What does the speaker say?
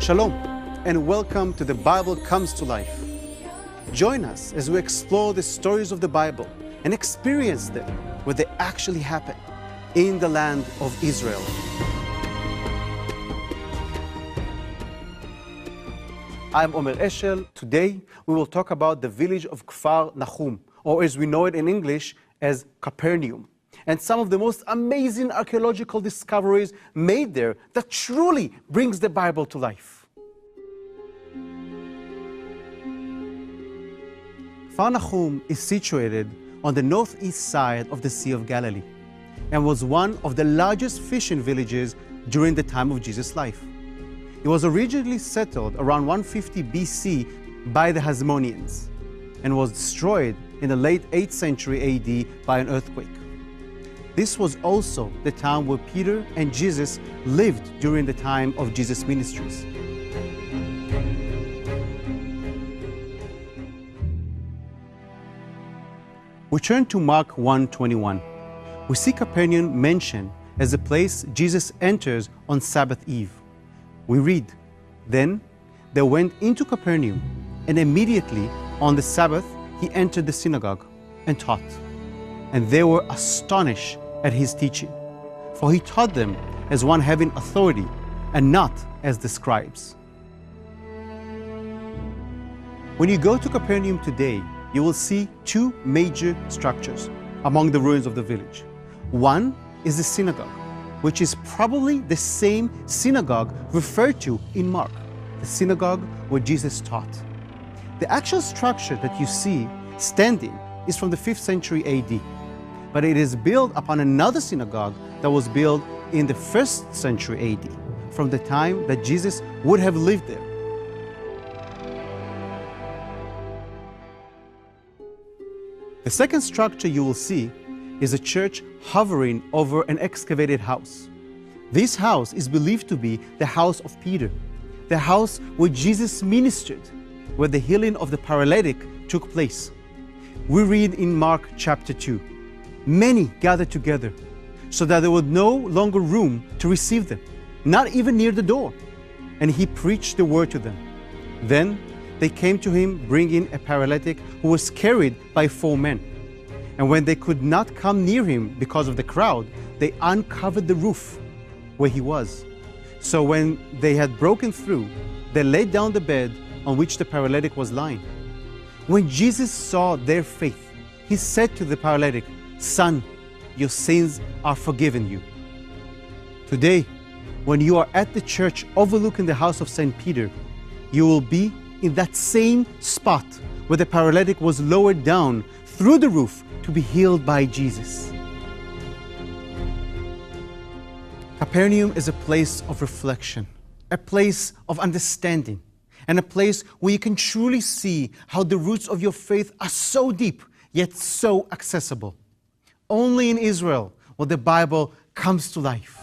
Shalom, and welcome to The Bible Comes to Life. Join us as we explore the stories of the Bible and experience them where they actually happen, in the land of Israel. I'm Omer Eshel. Today we will talk about the village of Kfar Nahum, or as we know it in English as Capernaum, and some of the most amazing archaeological discoveries made there that truly brings the Bible to life. Kfar Nahum is situated on the northeast side of the Sea of Galilee and was one of the largest fishing villages during the time of Jesus' life. It was originally settled around 150 BC by the Hasmoneans and was destroyed in the late 8th century AD by an earthquake. This was also the town where Peter and Jesus lived during the time of Jesus' ministries. We turn to Mark 1:21. We see Capernaum mentioned as the place Jesus enters on Sabbath Eve. We read, "Then they went into Capernaum, and immediately on the Sabbath he entered the synagogue and taught. And they were astonished at his teaching, for he taught them as one having authority and not as the scribes." When you go to Capernaum today, you will see two major structures among the ruins of the village. One is the synagogue, which is probably the same synagogue referred to in Mark, the synagogue where Jesus taught. The actual structure that you see standing is from the 5th century AD, but it is built upon another synagogue that was built in the 1st century AD, from the time that Jesus would have lived there. The second structure you will see is a church hovering over an excavated house. This house is believed to be the house of Peter, the house where Jesus ministered, where the healing of the paralytic took place. We read in Mark chapter 2, "Many gathered together, so that there was no longer room to receive them, not even near the door. And he preached the word to them. Then they came to him, bringing a paralytic who was carried by 4 men. And when they could not come near him because of the crowd, they uncovered the roof where he was. So when they had broken through, they laid down the bed on which the paralytic was lying. When Jesus saw their faith, he said to the paralytic, 'Son, your sins are forgiven you.'" Today, when you are at the church overlooking the house of St. Peter, you will be in that same spot where the paralytic was lowered down through the roof to be healed by Jesus. Capernaum is a place of reflection, a place of understanding, and a place where you can truly see how the roots of your faith are so deep, yet so accessible. Only in Israel will the Bible comes to life.